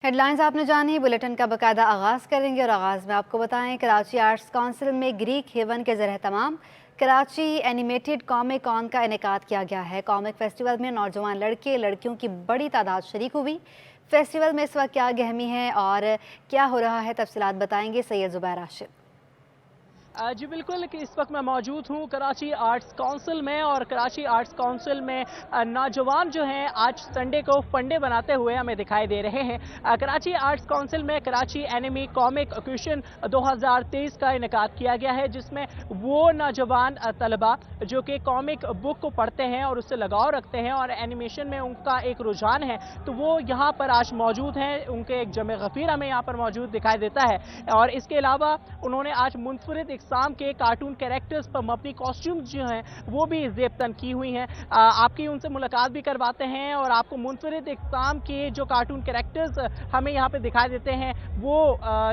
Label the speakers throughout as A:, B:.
A: Headlines आपने जानी। Bulletin का बाकायदा आगाज़ करेंगे और आगाज़ में आपको बताएं कराची आर्ट्स काउंसिल में ग्रीक हेवन के ज़रिए तमाम कराची एनिमेटेड कॉमिक कॉन का इनेकाद किया गया है। कॉमिक फेस्टिवल में नौजवान लड़के लड़कियों की बड़ी तादाद शरीक हुई। फेस्टिवल में इस वक्त क्या गहमी है और क्या हो रहा है, तफसीलात बताएंगे सैयद जुबैर राशिद।
B: जी बिल्कुल कि इस वक्त मैं मौजूद हूँ कराची आर्ट्स काउंसिल में और कराची आर्ट्स काउंसिल में नौजवान जो हैं आज संडे को फंडे बनाते हुए हमें दिखाई दे रहे हैं। कराची आर्ट्स काउंसिल में कराची एनिमी कॉमिक ऑक्यूशन 2023 का इनेकाद किया गया है, जिसमें वो नौजवान तलबा जो कि कॉमिक बुक को पढ़ते हैं और उससे लगाव रखते हैं और एनिमेशन में उनका एक रुझान है, तो वो यहाँ पर आज मौजूद हैं। उनके एक जमे गफीर हमें यहाँ पर मौजूद दिखाई देता है और इसके अलावा उन्होंने आज मुनफरिद इकसाम के कार्टून कैरेक्टर्स पर मबनी कॉस्ट्यूम जो हैं वो भी ज़ेबतन की हुई हैं। आपकी उनसे मुलाकात भी करवाते हैं और आपको मुनफरिद इकसाम के जो कार्टून कैरेक्टर्स हमें यहाँ पे दिखाई देते हैं वो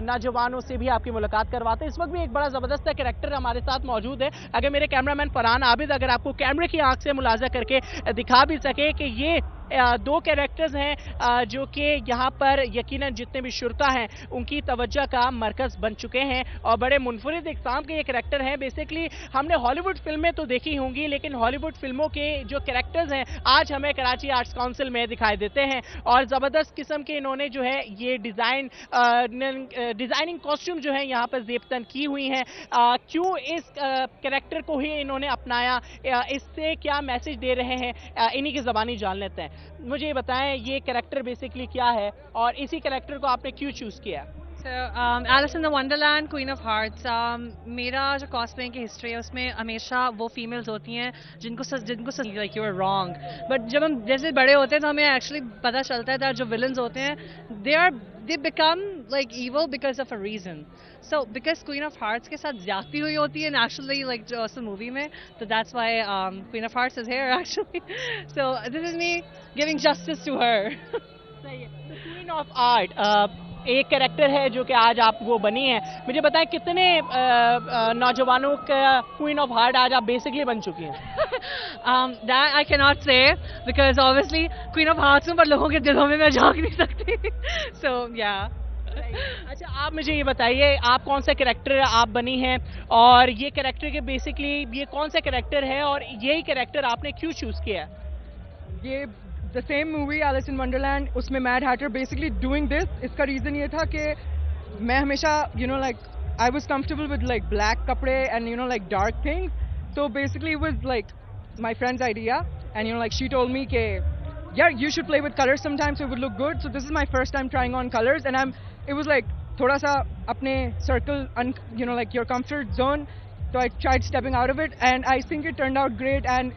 B: नौजवानों से भी आपकी मुलाकात करवाते हैं। इस वक्त भी एक बड़ा ज़बरदस्त कैरेक्टर हमारे साथ मौजूद है। अगर मेरे कैमरामैन फरहान आबिद अगर आपको कैमरे की आंख से मुलाजा करके दिखा भी सके कि ये दो कैरेक्टर्स हैं जो कि यहाँ पर यकीनन जितने भी शुरता हैं उनकी तवज्जो का मरकज़ बन चुके हैं और बड़े मुनफरिद इक़साम के ये कैरेक्टर हैं। बेसिकली हमने हॉलीवुड फिल्में तो देखी होंगी, लेकिन हॉलीवुड फिल्मों के जो कैरेक्टर्स हैं आज हमें कराची आर्ट्स काउंसिल में दिखाई देते हैं और ज़बरदस्त किस्म के इन्होंने जो है ये डिज़ाइनिंग कॉस्ट्यूम जो है यहाँ पर ज़ेबतन की हुई हैं। क्यों इस कैरेक्टर को ही इन्होंने अपनाया, इससे क्या मैसेज दे रहे हैं, इन्हीं की ज़बानी जान लेते हैं। मुझे ये बताएं ये कैरेक्टर बेसिकली क्या है और इसी कैरेक्टर को आपने क्यों चूज किया?
C: Alice in the Wonderland, Queen of Hearts, मेरा जो कॉस्प्लेइंग की हिस्ट्री है उसमें हमेशा वो फीमेल्स होती हैं जिनको like you are wrong, but जब हम जैसे बड़े होते हैं तो हमें एक्चुअली पता चलता है दैट जो विलन्स होते हैं they become like evil because of a reason. So because Queen of Hearts के साथ ज्यादती हुई होती है naturally like जो असल मूवी में, तो that's why Queen of Hearts is here actually. So this is me giving justice to her.
B: सही है। तो क्वीन ऑफ आर्ट एक कैरेक्टर है जो कि आज आप वो बनी है। मुझे बताएं कितने नौजवानों का क्वीन ऑफ हार्ट आज आप बेसिकली बन चुकी हैं?
C: That I cannot say because obviously Queen of Hearts हूँ, पर लोगों के दिलों में मैं झांक नहीं सकती. So yeah.
B: अच्छा आप मुझे ये बताइए आप कौन सा कैरेक्टर आप बनी हैं और ये कैरेक्टर के बेसिकली ये कौन सा कैरेक्टर है और यही कैरेक्टर आपने क्यों चूज किया?
D: ये the same movie Alice in Wonderland, उसमें mad hatter basically doing this, इसका रीज़न ये था कि मैं हमेशा like I was comfortable with like black कपड़े एंड लाइक डार्क थिंग्स, तो basically it was like my friends idea and like she told me के यार you should play with colours sometimes, it would look good, so this is my first time trying on colours and it was like थोड़ा सा अपने circle like your comfort zone, so I tried stepping out of it and I think it turned out great and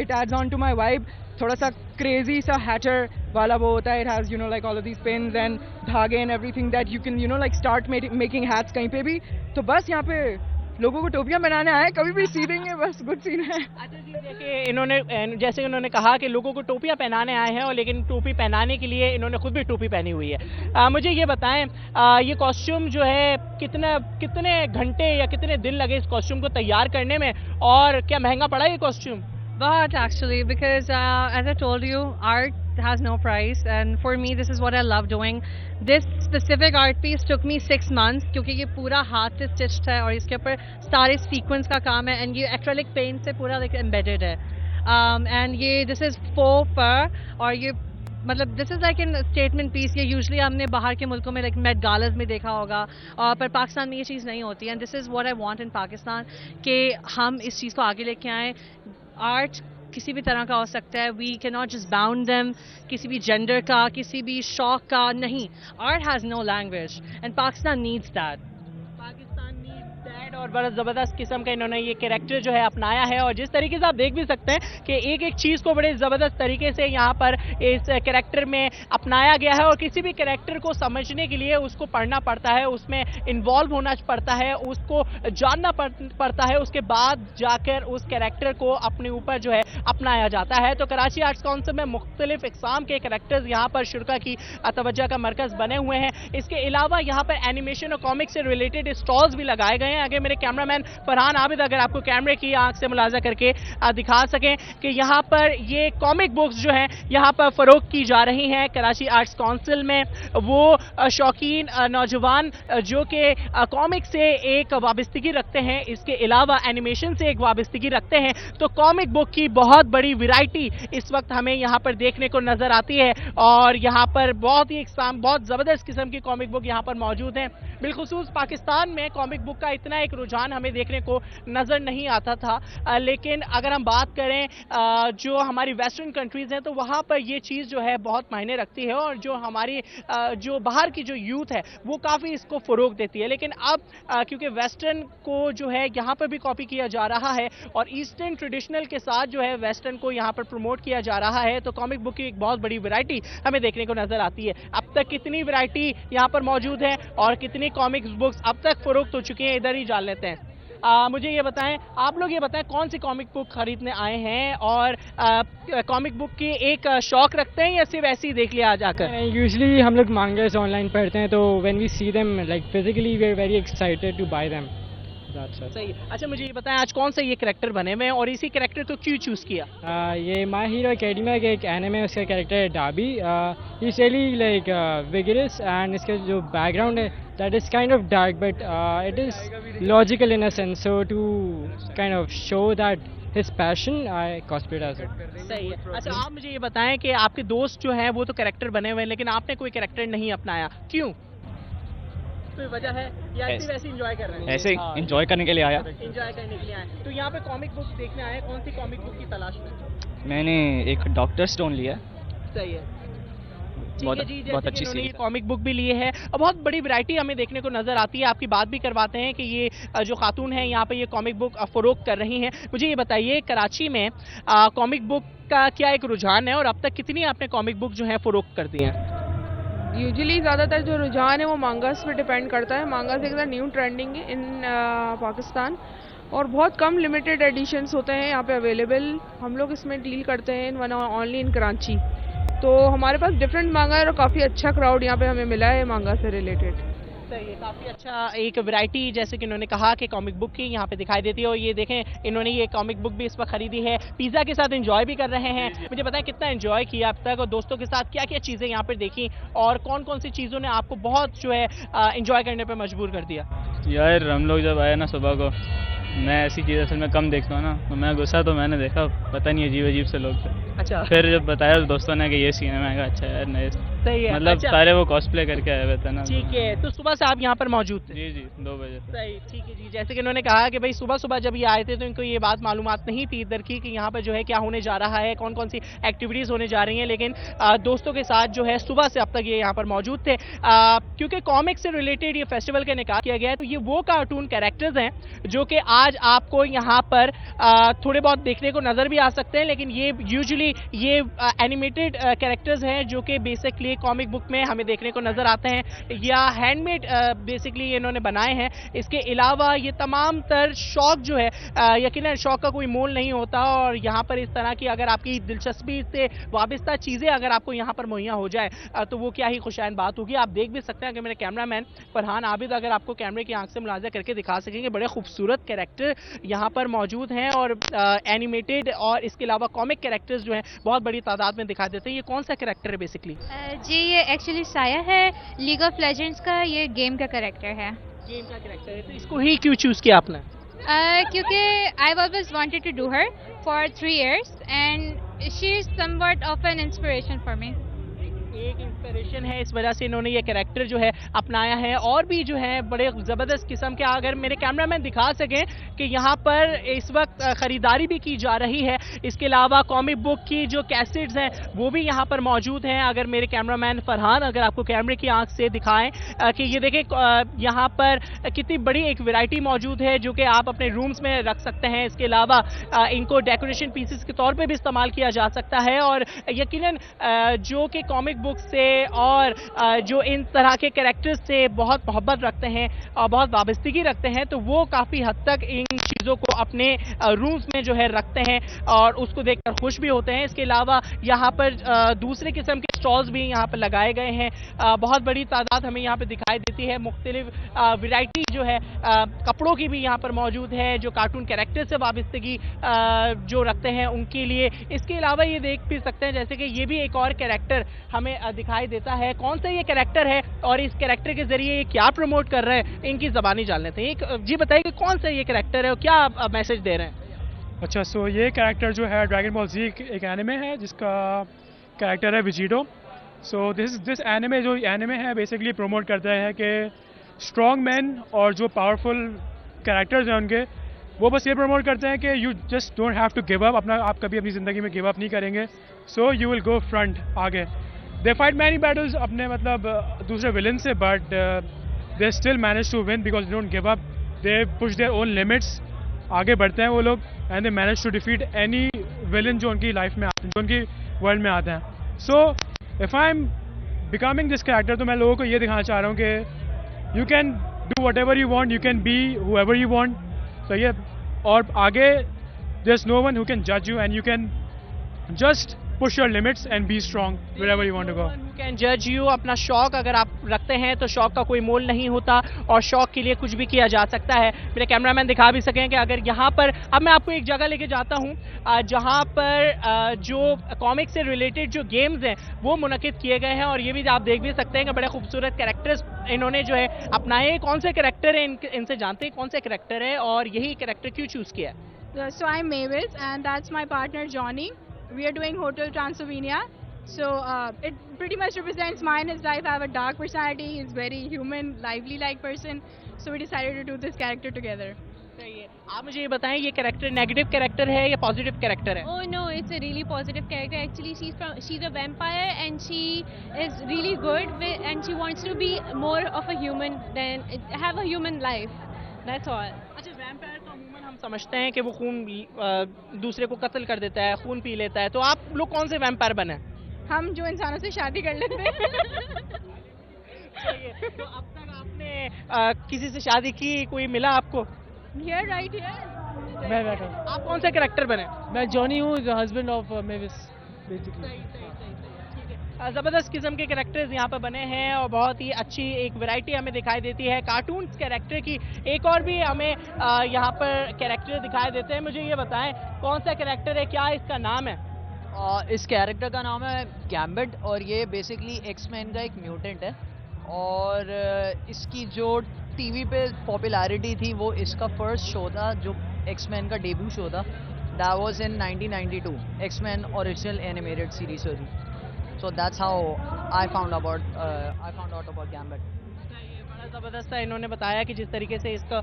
D: it adds on to my vibe. थोड़ा सा crazy सा hatter वाला वो होता है, it has like all of these pins and धागे and everything that you can like start making hats कहीं पे भी, तो बस यहाँ पे लोगों को टोपियां बनाने आए, कभी भी सी देंगे, बस गुड सीन है।
B: अच्छा जी, देखिए इन्होंने जैसे उन्होंने कहा कि लोगों को टोपियां पहनाने आए हैं और लेकिन टोपी पहनाने के लिए इन्होंने खुद भी टोपी पहनी हुई है। मुझे ये बताएं ये कॉस्ट्यूम जो है कितने घंटे या कितने दिन लगे इस कॉस्ट्यूम को तैयार करने में और क्या महंगा पड़ा ये costume?
C: But actually, because as I told you, art has no price, and for me, this is what I love doing. This specific art piece took me 6 months क्योंकि ये पूरा हाथ से stitched है और इसके ऊपर सारे sequence का काम है and ये acrylic paint से पूरा like embedded है. And ये this is faux fur और ये मतलब this is like in statement piece. ये यूजुअली हमने बाहर के मुल्कों में लाइक मेट गालाज में देखा होगा और पर पाकिस्तान में ये चीज़ नहीं होती है। This is what I want in Pakistan कि हम इस चीज़ को आगे लेके आएँ। आर्ट किसी भी तरह का हो सकता है, we can not just bound them किसी भी जेंडर का, किसी भी शौक का नहीं। Art has no language and Pakistan needs that.
B: और बड़ा ज़बरदस्त किस्म का इन्होंने ये कैरेक्टर जो है अपनाया है और जिस तरीके से आप देख भी सकते हैं कि एक एक चीज़ को बड़े ज़बरदस्त तरीके से यहाँ पर इस कैरेक्टर में अपनाया गया है और किसी भी कैरेक्टर को समझने के लिए उसको पढ़ना पड़ता है, उसमें इन्वॉल्व होना पड़ता है, उसको जानना पड़ता है, उसके बाद जाकर उस कैरेक्टर को अपने ऊपर जो है अपनाया जाता है। तो कराची आर्ट्स काउंसिल में मुख्तलिफ इकसाम के कैरेक्टर्स यहाँ पर शुरा की तवज्जो का मरकज बने हुए हैं। इसके अलावा यहाँ पर एनिमेशन और कॉमिक से रिलेटेड स्टॉल्स भी लगाए गए हैं। अगर मेरे कैमरामैन फरहान आबिद अगर आपको कैमरे की आंख से मुलाजा करके दिखा सकें कि यहाँ पर ये कॉमिक बुक्स जो हैं यहाँ पर फरोख्त की जा रही हैं। कराची आर्ट्स काउंसिल में वो शौकीन नौजवान जो कि कॉमिक से एक वाबस्तगी रखते हैं, इसके अलावा एनिमेशन से एक वाबस्तगी रखते हैं, तो कॉमिक बुक की बहुत बड़ी वैरायटी इस वक्त हमें यहाँ पर देखने को नजर आती है। और यहाँ पर बहुत ही बहुत ज़बरदस्त किस्म की कॉमिक बुक यहाँ पर मौजूद हैं। बिलखुसूस पाकिस्तान में कॉमिक बुक का इतना एक रुझान हमें देखने को नज़र नहीं आता था, लेकिन अगर हम बात करें जो हमारी वेस्टर्न कंट्रीज़ हैं तो वहाँ पर ये चीज़ जो है बहुत मायने रखती है और जो हमारी जो बाहर की जो यूथ है वो काफ़ी इसको फ़रोग देती है। लेकिन अब क्योंकि वेस्टर्न को जो है यहाँ पर भी कॉपी किया जा रहा है और ईस्टर्न ट्रेडिशनल के साथ जो है वेस्टर्न को यहाँ पर प्रमोट किया जा रहा है, तो कॉमिक बुक की एक बहुत बड़ी वैरायटी हमें देखने को नज़र आती है। अब तक कितनी वैरायटी यहाँ पर मौजूद है और कितनी कॉमिक्स बुक्स अब तक फरोख्त हो चुकी हैं, इधर ही जान लेते हैं। मुझे ये बताएं, आप लोग ये बताएं कौन सी कॉमिक बुक खरीदने आए हैं और कॉमिक बुक की एक शौक रखते हैं या सिर्फ ऐसे ही देख लिया आ जाकर?
E: यूजुअली हम लोग मांगास ऑनलाइन पढ़ते हैं, तो when we see them like physically we are very excited to buy them.
B: सही। अच्छा, मुझे ये बताएं आज कौन से ये कैरेक्टर बने हुए हैं और इसी कैरेक्टर को क्यों चूज किया?
E: ये माय हीरो एकेडमिया का एक एनिमे, उसका कैरेक्टर है Dabi. He is really like vigorous and इसका जो बैकग्राउंड है that is kind of dark but it is logical in a sense, so to kind of show that his passion I cosplayed as it।
B: सही है। अच्छा, आप मुझे ये बताएं कि आपके दोस्त जो हैं वो तो कैरेक्टर बने हुए हैं लेकिन आपने कोई कैरेक्टर नहीं अपनाया, क्यों? कोई वजह है या सिर्फ ऐसे एंजॉय कर रहे हैं?
F: ऐसे ही एंजॉय करने के लिए आया।
B: एंजॉय करने के लिए आए। तो यहाँ पे कॉमिक बुक देखने आए, कौन सी कॉमिक बुक की तलाश में?
F: मैंने एक डॉक्टर स्टोन लिया।
B: सही है।
F: बहुत
B: बहुत
F: अच्छी
B: इन्होंने
F: सीरीज है।
B: कॉमिक बुक भी लिए है और बहुत बड़ी वैरायटी हमें देखने को नजर आती है। आपकी बात भी करवाते हैं कि ये जो खातून है यहाँ पे ये कॉमिक बुक फरोख्त कर रही हैं। मुझे ये बताइए कराची में कॉमिक बुक का क्या एक रुझान है और अब तक कितनी आपने कॉमिक बुक जो है फरोख्त कर दी हैं?
D: यूजुअली ज़्यादातर जो रुझान है वो मांगास पे डिपेंड करता है। मांगास एक न्यू ट्रेंडिंग इन पाकिस्तान और बहुत कम लिमिटेड एडिशंस होते हैं यहाँ पे अवेलेबल। हम लोग इसमें डील करते हैं वन ओनली इन कराची, तो हमारे पास डिफरेंट मांगा है और काफ़ी अच्छा क्राउड यहाँ पे हमें मिला है मांगा से रिलेटेड।
B: सही है, काफ़ी अच्छा एक वैरायटी जैसे कि इन्होंने कहा कि कॉमिक बुक की यहाँ पे दिखाई देती है। और ये देखें इन्होंने ये कॉमिक बुक भी इस वक्त खरीदी है, पिज़्ज़ा के साथ एंजॉय भी कर रहे हैं। मुझे बताएं कितना एंजॉय किया अब तक और दोस्तों के साथ क्या क्या चीज़ें यहाँ पर देखी और कौन कौन सी चीज़ों ने आपको बहुत जो है एंजॉय करने पर मजबूर कर दिया?
F: यार हम लोग जब आए ना सुबह को, मैं ऐसी चीज़ असल में कम देखता हूँ ना, तो मैं गुस्सा तो मैंने देखा, पता नहीं अजीब अजीब से लोग थे।
B: अच्छा,
F: फिर जब बताया दोस्तों ने कि ये सीन है, मैं कहा अच्छा यार नहीं,
B: सही है।
F: मतलब
B: अच्छा,
F: सारे वो कॉस्प्ले करके आए हुए थे ना।
B: ठीक है, तो सुबह से आप यहाँ पर मौजूद थे?
F: जी 2 बजे।
B: सही, ठीक है जी। जैसे कि इन्होंने कहा कि भाई सुबह सुबह जब ये आए थे तो इनको ये बात मालूमात नहीं थी इधर की कि यहाँ पर जो है क्या होने जा रहा है, कौन कौन सी एक्टिविटीज़ होने जा रही हैं, लेकिन दोस्तों के साथ जो है सुबह से अब तक ये यहाँ पर मौजूद थे। क्योंकि कॉमिक से रिलेटेड ये फेस्टिवल का इनेकाद किया गया है, तो ये वो कार्टून कैरेक्टर्स हैं जो कि आज आपको यहाँ पर थोड़े बहुत देखने को नज़र भी आ सकते हैं, लेकिन ये यूजुअली ये एनिमेटेड कैरेक्टर्स हैं जो कि बेसिकली कॉमिक बुक में हमें देखने को नज़र आते हैं या हैंडमेड बेसिकली इन्होंने बनाए हैं। इसके अलावा ये तमाम तर शौक जो है यकीनन शौक का कोई मोल नहीं होता और यहाँ पर इस तरह की अगर आपकी दिलचस्पी से वाबस्ता चीज़ें अगर आपको यहाँ पर मुहैया हो जाए तो वो क्या ही खुशैन बात होगी। आप देख भी सकते हैं कि मेरे कैमरामैन फरहान आबिद अगर आपको कैमरे की आंख से मुलाजा करके दिखा सकेंगे, बड़े खूबसूरत कैरेक्टर यहाँ पर मौजूद हैं और एनिमेटेड और इसके अलावा कॉमिक कैरेक्टर्स जो हैं बहुत बड़ी तादाद में दिखाई देते हैं। ये कौन सा कैरेक्टर है बेसिकली?
G: जी ये एक्चुअली साया है, लीग ऑफ लेजेंड्स का ये गेम का कैरेक्टर है।
B: गेम का कैरेक्टर है, तो इसको ही क्यों चूज किया आपने?
G: क्योंकि I always wanted to do her for 3 years and she is somewhat of an inspiration for me.
B: एक इंस्पिरेशन है, इस वजह से इन्होंने ये कैरेक्टर जो है अपनाया है। और भी जो है बड़े ज़बरदस्त किस्म के, अगर मेरे कैमरामैन दिखा सकें कि यहाँ पर इस वक्त ख़रीदारी भी की जा रही है। इसके अलावा कॉमिक बुक की जो कैसेट्स हैं वो भी यहाँ पर मौजूद हैं। अगर मेरे कैमरामैन फरहान अगर आपको कैमरे की आंख से दिखाएं कि ये देखें यहाँ पर कितनी बड़ी एक वैरायटी मौजूद है जो कि आप अपने रूम्स में रख सकते हैं। इसके अलावा इनको डेकोरेशन पीसेस के तौर पर भी इस्तेमाल किया जा सकता है और यकीनन जो कि कॉमिक बुक से और जो इन तरह के कैरेक्टर्स से बहुत मोहब्बत रखते हैं और बहुत वाबस्तगी रखते हैं, तो वो काफ़ी हद तक इन चीज़ों को अपने रूम्स में जो है रखते हैं और उसको देखकर खुश भी होते हैं। इसके अलावा यहाँ पर दूसरे किस्म के स्टॉल्स भी यहाँ पर लगाए गए हैं। बहुत बड़ी तादाद हमें यहाँ पे दिखाई देती है। मुख्तलिफ वैरायटी जो है कपड़ों की भी यहाँ पर मौजूद है, जो कार्टून कैरेक्टर से वाबस्तगी जो रखते हैं उनके लिए। इसके अलावा ये देख भी सकते हैं जैसे कि ये भी एक और कैरेक्टर हमें दिखाई देता है। कौन सा ये कैरेक्टर है और इस कैरेक्टर के जरिए ये क्या प्रमोट कर रहे हैं, इनकी ज़बानी जान लेते हैं। जी बताइए कि कौन सा ये कैरेक्टर है और क्या मैसेज दे रहे हैं?
H: अच्छा, सो ये कैरेक्टर जो है ड्रैगन बॉल जी एक एनिमे है जिसका कैरेक्टर है विजिटो। सो दिस एनिमे जो एनिमे है बेसिकली प्रमोट करता है कि स्ट्रॉन्ग मैन और जो पावरफुल कैरेक्टर्स हैं उनके, वो बस ये प्रमोट करते हैं कि you just don't have to give up. आप कभी अपनी ज़िंदगी में गिव अप नहीं करेंगे। So you will go front आगे। दे फाइट मैनी बैटल्स अपने दूसरे विलन से, but they still manage to win because they don't give up. They push their own limits. आगे बढ़ते हैं वो लोग and they manage to defeat any villain जो उनकी लाइफ में आते हैं, जो उनकी वर्ल्ड में आते हैं। So if I am becoming this character, तो मैं लोगों को ये दिखाना चाह रहा हूँ कि you can do whatever you want, you can be whoever you want. सही है। और आगे there is no one who can जज you and you can just push your limits and be strong wherever you want to go.
B: Can जज you. अपना शौक अगर आप रखते हैं तो शौक का कोई मोल नहीं होता और शौक के लिए कुछ भी किया जा सकता है। मेरे कैमरामैन दिखा भी सकें कि अगर यहाँ पर अब मैं आपको एक जगह लेके जाता हूँ जहाँ पर जो कॉमिक से रिलेटेड जो गेम्स हैं वो मुनक़िद किए गए हैं और ये भी आप देख भी सकते हैं कि बड़े खूबसूरत कैरेक्टर्स इन्होंने जो है अपनाए। कौन से कैरेक्टर है इनसे जानते हैं कौन से कैरेक्टर है और यही कैरेक्टर क्यों चूज़ किया है?
I: So I'm Mavis and that's my partner Johnny. We are doing Hotel Transylvania. So it pretty much represents mine. His life. I have a dark personality. He's very human, lively like person. So we decided to do this character together.
B: सही है। आप मुझे ये बताएं ये character negative character है या positive character है?
J: Oh no, it's a really positive character. Actually, she's a vampire and she is really good and she wants to be more of a human than have a human life. That's all.
B: अच्छा, vampire तो अमूमन हम समझते हैं कि वो खून दूसरे को कत्ल कर देता है, खून पी लेता है। तो आप लोग कौन से वैम्पायर बने?
I: हम जो इंसानों से शादी कर लेते हैं।
B: तो अब तक आपने किसी से शादी की, कोई मिला आपको?
I: Here, right here.
E: मैं बैठा।
B: आप कौन सा कैरेक्टर बने?
E: मैं जॉनी हूँ, हस्बैंड ऑफ मेविस बेसिकली।
B: ज़बरदस्त किस्म के कैरेक्टर्स यहाँ पर बने हैं और बहुत ही अच्छी एक वैरायटी हमें दिखाई देती है कार्टून कैरेक्टर की। एक और भी हमें यहाँ पर कैरेक्टर दिखाई देते हैं। मुझे ये बताएं कौन सा कैरेक्टर है, क्या इसका नाम है?
K: इस कैरेक्टर का नाम है गैम्बिट और ये बेसिकली एक्समैन का एक म्यूटेंट है और इसकी जो टीवी पे पॉपुलैरिटी थी वो इसका फर्स्ट शो था जो एक्समैन का डेब्यू शो था। That was in 1992 X Men original animated series थी। So that's how I found out about Gambit.
B: बड़ा ज़बरदस्त है। इन्होंने बताया कि जिस तरीके से इसका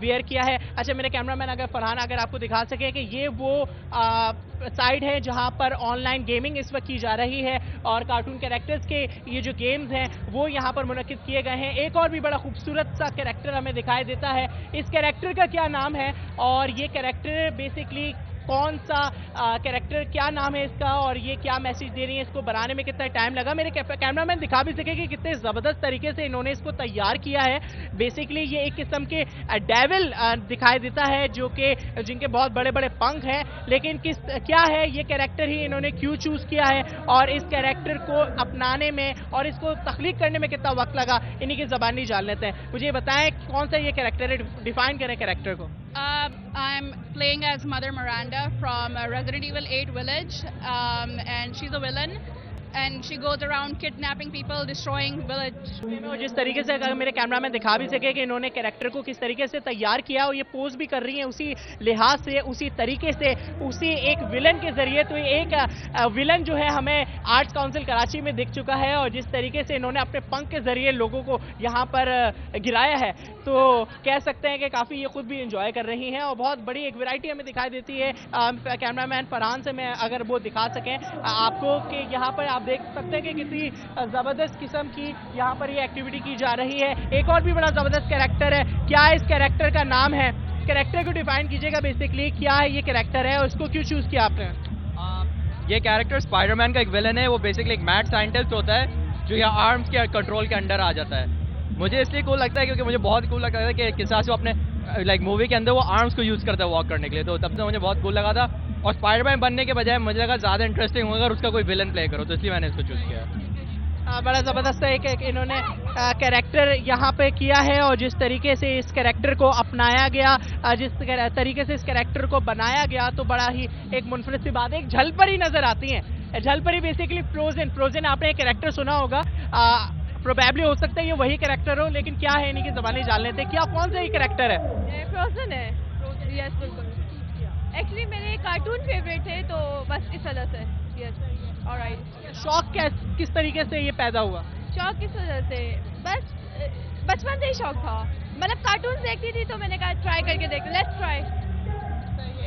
B: वेयर किया है। अच्छा, मेरे कैमरामैन अगर फरहान अगर आपको दिखा सके कि ये वो साइड है जहाँ पर ऑनलाइन गेमिंग इस वक्त की जा रही है और कार्टून कैरेक्टर्स के ये जो गेम्स हैं वो यहाँ पर मुनक़िद किए गए हैं। एक और भी बड़ा खूबसूरत सा कैरेक्टर हमें दिखाई देता है। इस कैरेक्टर का क्या नाम है और ये कैरेक्टर बेसिकली कौन सा कैरेक्टर, क्या नाम है इसका और ये क्या मैसेज दे रही है, इसको बनाने में कितना टाइम लगा? मेरे कैमरामैन दिखा भी सके कि कितने ज़बरदस्त तरीके से इन्होंने इसको तैयार किया है। बेसिकली ये एक किस्म के डेविल दिखाई देता है जो कि जिनके बहुत बड़े बड़े पंख हैं, लेकिन क्या है ये कैरेक्टर ही इन्होंने क्यों चूज़ किया है और इस कैरेक्टर को अपनाने में और इसको तख्लीक करने में कितना वक्त लगा, इन्हीं की ज़बानी जान लेते हैं। मुझे बताएं कौन सा ये कैरेक्टर है, डिफाइन करें कैरेक्टर को।
I: I'm playing as Mother Miranda from Resident Evil 8 Village, and she's a villain. And she goes around kidnapping people, destroying village.
B: जिस तरीके से अगर मेरे कैमरामैन दिखा भी सके कि इन्होंने कैरेक्टर को किस तरीके से तैयार किया और ये पोज भी कर रही हैं उसी लिहाज से, उसी तरीके से, उसी एक विलन के जरिए। तो एक विलन जो है हमें आर्ट्स काउंसिल कराची में दिख चुका है और जिस तरीके से इन्होंने अपने पंख के जरिए लोगों को यहाँ पर गिराया है तो कह सकते हैं कि काफ़ी ये खुद भी इंजॉय कर रही हैं और बहुत बड़ी एक वैरायटी हमें दिखाई देती है। कैमरामैन फरहान से मैं अगर वो दिखा सकें आपको कि यहाँ पर आप देख सकते हैं कि कितनी ज़बरदस्त किस्म की यहाँ पर ये एक्टिविटी की जा रही है। एक और भी बड़ा ज़बरदस्त कैरेक्टर है। क्या इस कैरेक्टर का नाम है? कैरेक्टर को डिफाइन कीजिएगा। बेसिकली क्या है ये कैरेक्टर है और इसको क्यों चूज़ किया आपने?
K: ये कैरेक्टर स्पाइडरमैन का एक विलन है, वो बेसिकली एक मैड साइंटिस्ट होता है जो यहाँ आर्म्स के कंट्रोल के अंडर आ जाता है। मुझे इसलिए कूल लगता है क्योंकि मुझे बहुत कूल लगता है कि किस तरह से वो अपने लाइक मूवी के अंदर वो आर्म्स को यूज़ करता है वॉक करने के लिए, तो तब से मुझे बहुत कूल लगा था। और स्पाइडरमैन बनने के बजाय मुझे लगा ज़्यादा इंटरेस्टिंग होगा अगर उसका कोई विलन प्ले करो, तो इसलिए मैंने इसको चूज़ किया।
B: बड़ा ज़बरदस्त है कि इन्होंने कैरेक्टर यहाँ पे किया है और जिस तरीके से इस कैरेक्टर को अपनाया गया, जिस तरीके से इस कैरेक्टर को बनाया गया, तो बड़ा ही एक मुनफरद सी बात है। एक झलपरी नज़र आती हैं। झलपरी बेसिकली फ्रोजन आपने कैरेक्टर सुना होगा, प्रोबेबली हो सकता है ये वही कैरेक्टर हो, लेकिन क्या है इन्हीं की ज़बानी जान लेते हैं। क्या कौन सा ये कैरेक्टर है?
J: फ्रोजन है, यस बिल्कुल। एक्चुअली मेरे कार्टून फेवरेट है, तो बस इस वजह से यस। ऑलराइट।
B: शौक किस तरीके से ये पैदा हुआ?
J: शौक किस वजह से? बस बचपन से ही शौक था, मतलब कार्टून देखती थी तो मैंने कहा ट्राई करके देख, लेट्स ट्राई।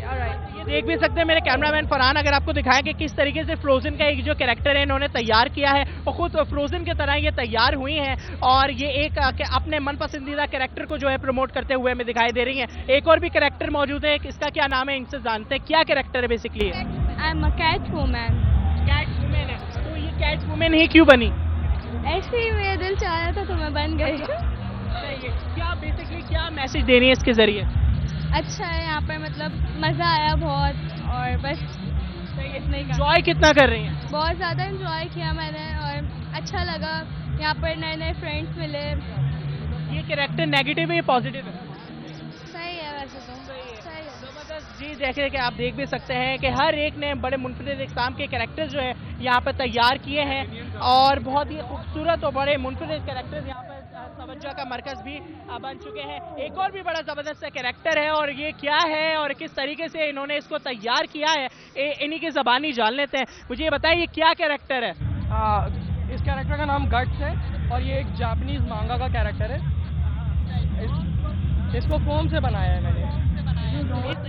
J: ऑलराइट।
B: ये देख भी सकते हैं मेरे कैमरामैन फरहान, अगर आपको दिखाएं कि किस तरीके से फ्रोजन का एक जो कैरेक्टर है इन्होंने तैयार किया है, और खुद फ्रोजन की तरह ये तैयार हुई हैं और ये एक अपने मन पसंदीदा कैरेक्टर को जो है प्रमोट करते हुए हमें दिखाई दे रही हैं। एक और भी कैरेक्टर मौजूद है, इसका क्या नाम है, इनसे जानते हैं क्या कैरेक्टर है basically.
J: I am a Catwoman.
B: Catwoman है, तो ये कैट वुमेन ही क्यों बनी?
J: ऐसे ही मेरा दिल चाह रहा था तो मैं बन गई।
B: क्या बेसिकली क्या मैसेज दे रही है इसके जरिए?
J: अच्छा है यहाँ पर, मतलब मज़ा आया बहुत, और बस इतना ही।
B: एंजॉय कितना कर रही हैं?
J: बहुत ज़्यादा एंजॉय किया मैंने और अच्छा लगा, यहाँ पर नए नए फ्रेंड्स मिले।
B: ये कैरेक्टर नेगेटिव है या पॉजिटिव है?
J: सही है वैसे तो, सही है।
B: जबरदस्त जी, जैसे कि आप देख भी सकते हैं कि हर एक ने बड़े मुनफरद इक़साम के कैरेक्टर जो है यहाँ पर तैयार किए हैं और बहुत ही खूबसूरत और बड़े मुनफरद कैरेक्टर्स यहाँ पर तवज्जो का मरकज़ भी बन चुके हैं। एक और भी बड़ा ज़बरदस्त कैरेक्टर है और ये क्या है और किस तरीके से इन्होंने इसको तैयार किया है, इन्हीं की ज़बानी जान लेते हैं। मुझे ये बताइए ये क्या कैरेक्टर है?
D: इस कैरेक्टर का नाम गट्स है और ये एक जापानीज मांगा का कैरेक्टर है। इसको फोम से बनाया है मैंने।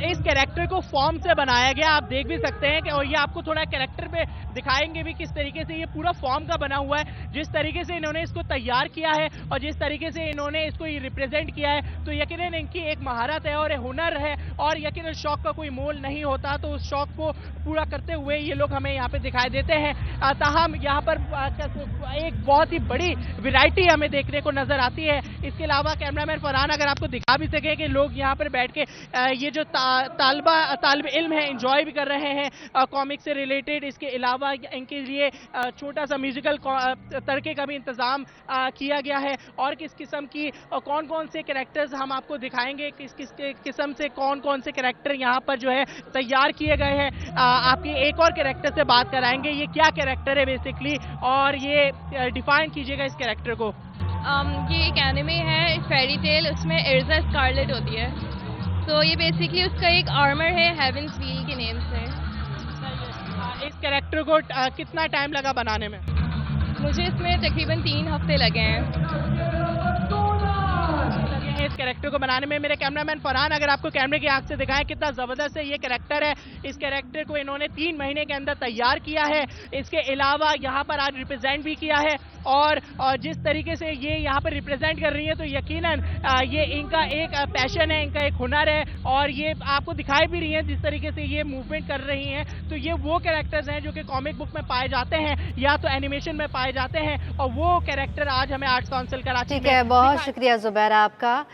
B: इस कैरेक्टर को फॉर्म से बनाया गया, आप देख भी सकते हैं कि, और ये आपको थोड़ा कैरेक्टर पे दिखाएंगे भी किस तरीके से ये पूरा फॉर्म का बना हुआ है। जिस तरीके से इन्होंने इसको तैयार किया है और जिस तरीके से इन्होंने इसको ये रिप्रेजेंट किया है, तो यकीनन इनकी एक महारत है और हुनर है और यकीनन शौक का कोई मोल नहीं होता, तो उस शौक को पूरा करते हुए ये लोग हमें यहाँ पे दिखाई देते हैं। ताहम यहाँ पर एक बहुत ही बड़ी वैरायटी हमें देखने को नजर आती है। इसके अलावा कैमरामैन फरहान अगर आपको दिखा भी सके कि लोग यहाँ पर बैठ के ये जो तालिब इल्म है इंजॉय भी कर रहे हैं कॉमिक से रिलेटेड। इसके अलावा इनके लिए छोटा सा म्यूजिकल तड़के का भी इंतज़ाम किया गया है और किस किस्म की कौन कौन से कैरेक्टर्स हम आपको दिखाएंगे, किस किस किस्म से कौन कौन से कैरेक्टर यहाँ पर जो है तैयार किए गए हैं। आपकी एक और कैरेक्टर से बात कराएंगे, ये क्या कैरेक्टर है बेसिकली और ये डिफाइन कीजिएगा इस कैरेक्टर को।
J: ये एक एनिमे है फेरी टेल, उसमें एर्जा स्कारलेट होती है, तो ये बेसिकली उसका एक आर्मर है हेवेंस व्हील के नेम से।
B: इस कैरेक्टर को कितना टाइम लगा बनाने में?
J: मुझे इसमें तकरीबन 3 हफ्ते लगे हैं।
B: इस कैरेक्टर को बनाने में मेरे कैमरामैन फरहान अगर आपको कैमरे की आंख से दिखाएं कितना ज़बरदस्त है ये कैरेक्टर है। इस कैरेक्टर को इन्होंने 3 महीने के अंदर तैयार किया है। इसके अलावा यहाँ पर आज रिप्रेजेंट भी किया है और जिस तरीके से ये यहाँ पर रिप्रेजेंट कर रही है, तो यकीनन ये इनका एक पैशन है, इनका एक हुनर है और ये आपको दिखाई भी रही है जिस तरीके से ये मूवमेंट कर रही हैं। तो ये वो कैरेक्टर्स हैं जो कि कॉमिक बुक में पाए जाते हैं या तो एनिमेशन में पाए जाते हैं और वो कैरेक्टर आज हमें आर्ट्स काउंसिल कराची।
A: ठीक है, बहुत शुक्रिया जुबैर आपका।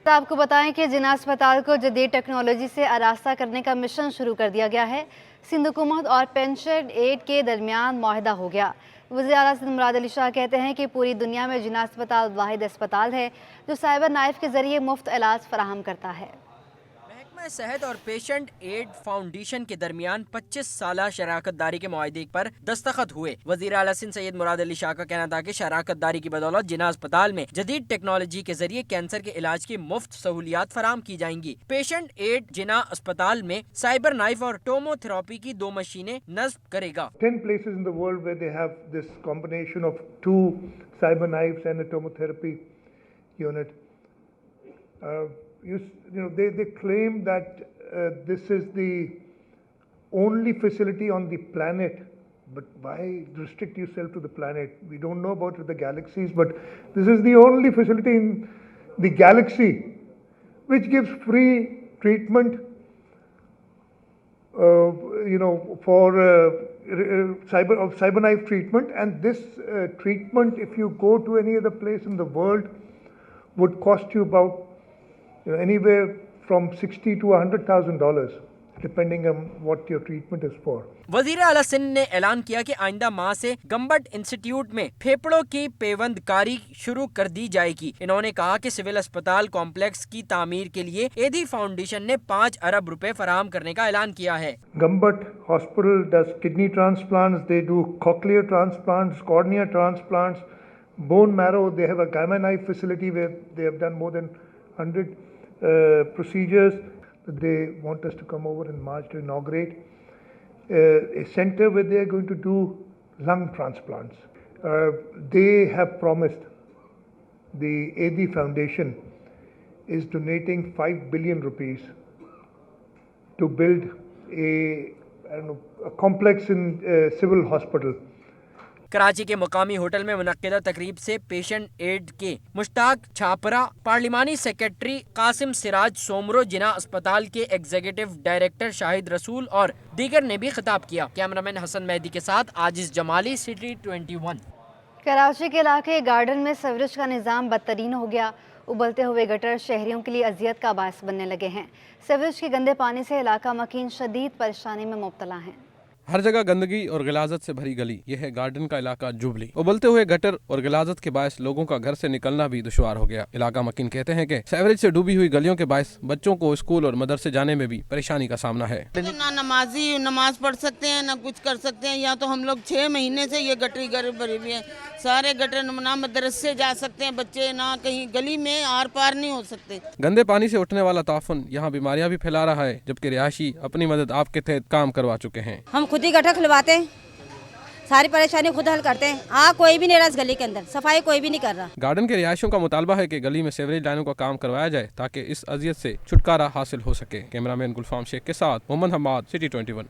A: तो आपको बताएं कि जिन्ना अस्पताल को जदीद टेक्नोलॉजी से आरास्ता करने का मिशन शुरू कर दिया गया है। सिंध हुकूमत और पेंशन एड के दरमियान मुआहदा हो गया। वज़ीर आला सिंध मुराद अली शाह कहते हैं कि पूरी दुनिया में जिन्ना अस्पताल वाहिद अस्पताल है जो साइबर नाइफ के जरिए मुफ्त इलाज फराहम करता है।
L: महकमा सेहत और पेशेंट एड फाउंडेशन के दरमियान 25 साला शराकत दारी के मुआहदे पर दस्तखत हुए। वज़ीर आला सिंध सैयद मुराद अली शाह का कहना था कि शराकत दारी की बदौलत जिन्ना अस्पताल में जदीद टेक्नोलॉजी के जरिए कैंसर के इलाज की मुफ्त सहूलियात फराम की जाएंगी। पेशेंट एड जिन्ना अस्पताल में साइबर नाइफ और टोमोथेरेपी की 2 मशीनें नस्ब करेगा।
M: 10 places in the world where they have this combination of 2 cyber knives and a tomotherapy unit. You know, they claim that this is the only facility on the planet, but why restrict yourself to the planet? We don't know about the galaxies, but this is the only facility in the galaxy which gives free treatment, you know, for cyberknife treatment, and this treatment, if you go to any other place in the world, would cost you about anywhere from $60,000 to $100,000, depending on what your treatment is for.
L: वजीर आला सिंध ने ऐलान किया कि आइंदा माह से गम्बट institute में फेफड़ों की पेवंदकारी शुरू कर दी जाएगी। इन्होंने कहा कि सिविल अस्पताल कॉम्प्लेक्स की तामीर के लिए एदी फाउंडेशन ने 5 अरब रुपए फराहम करने का ऐलान किया है।
M: Gambut Hospital does kidney transplants, they do cochlear transplants, cornea transplants, bone marrow. They have a gamma knife facility where they have done more than 100 procedures. They want us to come over in March to inaugurate a center where they are going to do lung transplants. They have promised, the AD Foundation is donating 5 billion rupees to build a complex in civil hospital.
L: Karachi के मुकामी hotel में मुनक्किदा तकरीब से patient add के Mushtaq Chapra, पार्लिमानी secretary Qasim Siraj Soomro, जिना अस्पताल के executive director Shahid रसूल और दीगर ने भी खिताब किया। कैमरामैन हसन मेहदी के साथ आजिज जमाली, सिटी 21।
A: कराची के इलाके गार्डन में सीवरेज का निज़ाम बदतरीन हो गया। उबलते हुए गटर शहरियों के लिए अजियत का बायस बनने लगे हैं। सीवरेज के गंदे पानी से इलाका मकीन शदीद परेशानी में मुब्तला हैं।
N: हर जगह गंदगी और गिलाजत से भरी गली, यह है गार्डन का इलाका जुबली। उबलते हुए गटर और गिलाजत के बायस लोगों का घर से निकलना भी दुश्वार हो गया। इलाका मकीन कहते हैं कि सीवरेज से डूबी हुई गलियों के बायस बच्चों को स्कूल और मदरसे जाने में भी परेशानी का सामना है।
O: ना नमाजी नमाज पढ़ सकते हैं, ना कुछ कर सकते हैं। या तो हम लोग 6 महीने से ये गटरी घर भरी हुई है। सारे गटर ना मदरसे जा सकते हैं बच्चे, ना कहीं गली में आर पार नहीं हो सकते।
N: गंदे पानी से उठने वाला ताफुन यहाँ बीमारियाँ भी फैला रहा है, जबकि रिहायशी अपनी मदद आपके तहत काम करवा चुके हैं।
P: हम खुद ही गटर खुलवाते हैं, सारी परेशानी खुद हल करते हैं। कोई भी नहीं रहा इस गली के अंदर, सफाई कोई भी नहीं कर रहा।
N: गार्डन के रिहायशियों का मुतालबा है कि गली में सीवरेज लाइनों का काम करवाया जाए ताकि इस अजियत से छुटकारा हासिल हो सके। कैमरामैन गुलफाम शेख के साथ मोहम्मद हमाद, सिटी 21।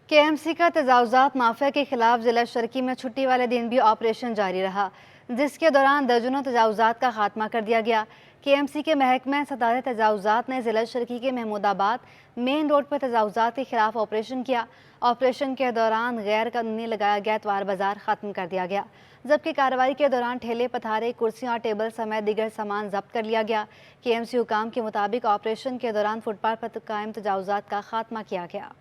A: KMC का तजावुज़ात माफिया के खिलाफ जिला शर्की में छुट्टी वाले दिन भी ऑपरेशन जारी रहा, जिसके दौरान दर्जनों तजावुज़ात का खात्मा कर दिया गया। KMC के महकमा सदारत तजावुज़ात ने जिला शर्की के महमूदाबाद मेन रोड पर तजावुज़ात के खिलाफ ऑपरेशन किया। ऑपरेशन के दौरान गैर कानूनी लगाया गया इतवार बाजार ख़त्म कर दिया गया, जबकि कार्रवाई के दौरान ठेले पथारे, कुर्सियाँ और टेबल समेत दीगर सामान जब्त कर लिया गया। KMC हुकाम के मुताबिक ऑपरेशन के दौरान फुटपाथ पर कायम तजावुज़ात का खात्मा किया गया।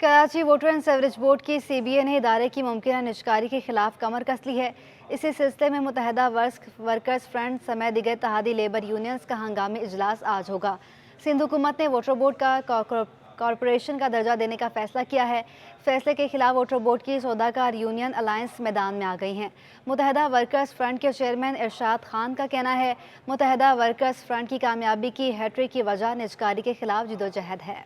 A: Karachi water and sewerage board की CBA ने इदारे की मुमकिन निजकारी के खिलाफ कमर कस ली है। इसी सिलसिले में मुतहदा वर्कर्स फ्रंट समेत दिगर इत्तेहादी लेबर यूनियंस का हंगामी इजलास आज होगा। सिंध हुकूमत ने वाटर बोर्ड का कॉरपोरेशन का दर्जा देने का फैसला किया है। फैसले के खिलाफ वाटर बोर्ड की सौदाकार यूनियन अलायंस मैदान में आ गई हैं। मुतहदा वर्कर्स फ्रंट के चेयरमैन इरशाद खान का कहना है, मुतहदा वर्कर्स फ्रंट की कामयाबी की हैट्रिक की वजह निजकारी के खिलाफ जिदोजहद है।